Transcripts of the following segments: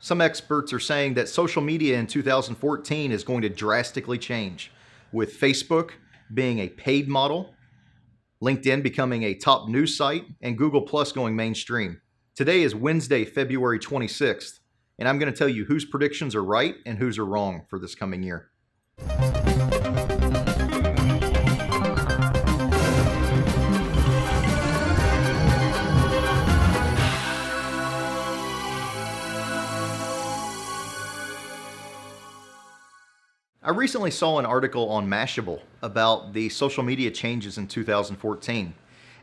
Some experts are saying that social media in 2014 is going to drastically change, with Facebook being a paid model, LinkedIn becoming a top news site, and Google Plus going mainstream. Today is Wednesday, February 26th, and I'm going to tell you whose predictions are right and whose are wrong for this coming year. I recently saw an article on Mashable about the social media changes in 2014.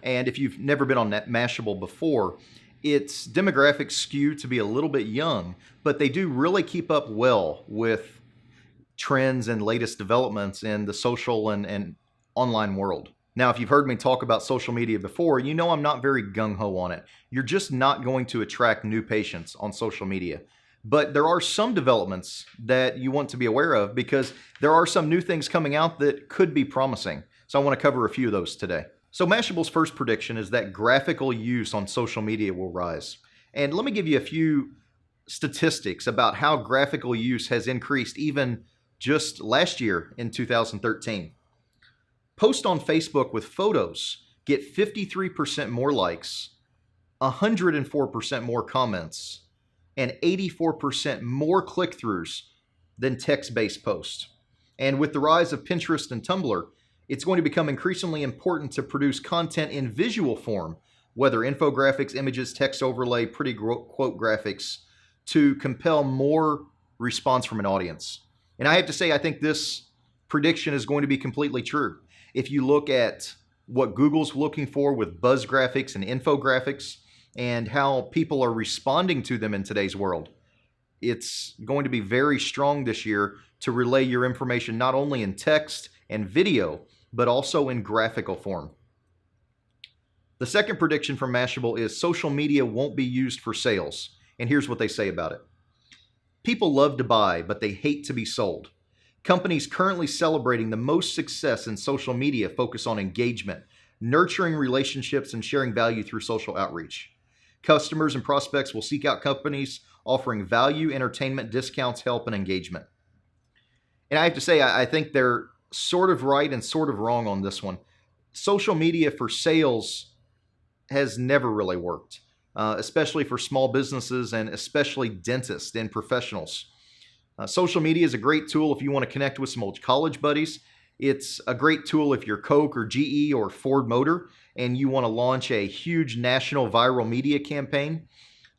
And if you've never been on Mashable before, its demographics skew to be a little bit young, but they do really keep up well with trends and latest developments in the social and online world. Now, if you've heard me talk about social media before, you know I'm not very gung-ho on it. You're just not going to attract new patients on social media. But there are some developments that you want to be aware of because there are some new things coming out that could be promising. So I want to cover a few of those today. So Mashable's first prediction is that graphical use on social media will rise. And let me give you a few statistics about how graphical use has increased even just last year in 2013. Posts on Facebook with photos get 53% more likes, 104% more comments, and 84% more click-throughs than text-based posts. And with the rise of Pinterest and Tumblr, it's going to become increasingly important to produce content in visual form, whether infographics, images, text overlay, pretty quote graphics, to compel more response from an audience. And I have to say, I think this prediction is going to be completely true. If you look at what Google's looking for with buzz graphics and infographics, and how people are responding to them in today's world, it's going to be very strong this year to relay your information not only in text and video, but also in graphical form. The second prediction from Mashable is social media won't be used for sales. And here's what they say about it. People love to buy, but they hate to be sold. Companies currently celebrating the most success in social media focus on engagement, nurturing relationships, and sharing value through social outreach. Customers and prospects will seek out companies offering value, entertainment, discounts, help, and engagement. And I have to say, I think they're sort of right and sort of wrong on this one. Social media for sales has never really worked, especially for small businesses and especially dentists and professionals. Social media is a great tool if you want to connect with some old college buddies. It's a great tool if you're Coke or GE or Ford Motor and you want to launch a huge national viral media campaign,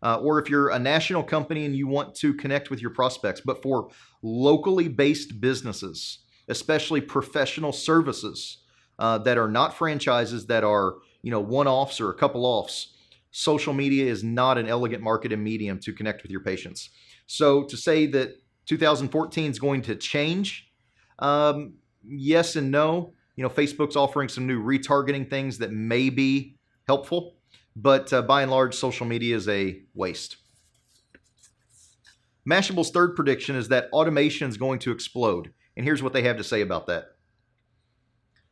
or if you're a national company and you want to connect with your prospects. But for locally based businesses, especially professional services that are not franchises, that are one-offs or a couple offs, social media is not an elegant marketing medium to connect with your patients. So to say that 2014 is going to change, yes and no. Facebook's offering some new retargeting things that may be helpful, but by and large, social media is a waste. Mashable's third prediction is that automation is going to explode, and here's what they have to say about that.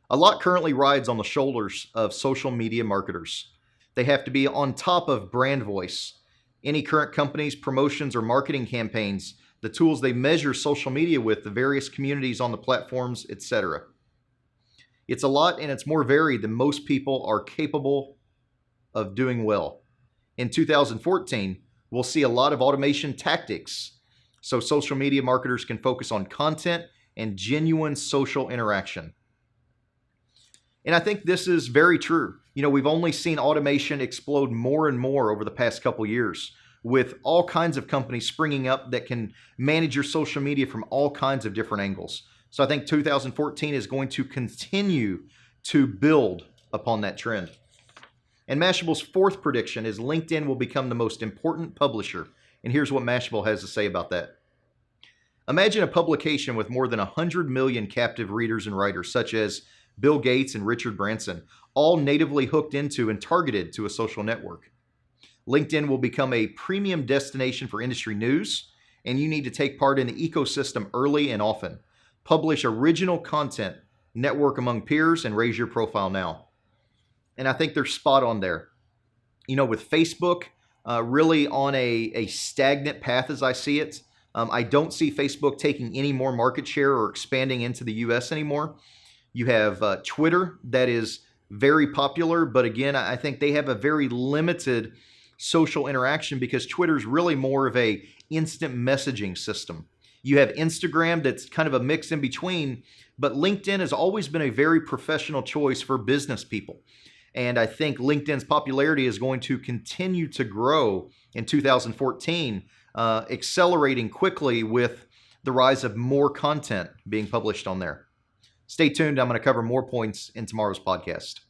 A lot currently rides on the shoulders of social media marketers. They have to be on top of brand voice, any current companies, promotions, or marketing campaigns, the tools they measure social media with, the various communities on the platforms, etc. It's a lot, and it's more varied than most people are capable of doing well. In 2014, we'll see a lot of automation tactics, so social media marketers can focus on content and genuine social interaction. And I think this is very true. We've only seen automation explode more and more over the past couple years, with all kinds of companies springing up that can manage your social media from all kinds of different angles. So I think 2014 is going to continue to build upon that trend. And Mashable's fourth prediction is LinkedIn will become the most important publisher. And here's what Mashable has to say about that. Imagine a publication with more than 100 million captive readers and writers, such as Bill Gates and Richard Branson, all natively hooked into and targeted to a social network. LinkedIn will become a premium destination for industry news, and you need to take part in the ecosystem early and often. Publish original content, network among peers, and raise your profile now. And I think they're spot on there. With Facebook, really on a stagnant path as I see it. I don't see Facebook taking any more market share or expanding into the US anymore. You have Twitter that is very popular, but again, I think they have a very limited social interaction because Twitter is really more of a instant messaging system. You have Instagram that's kind of a mix in between, but LinkedIn has always been a very professional choice for business people. And I think LinkedIn's popularity is going to continue to grow in 2014, accelerating quickly with the rise of more content being published on there. Stay tuned. I'm going to cover more points in tomorrow's podcast.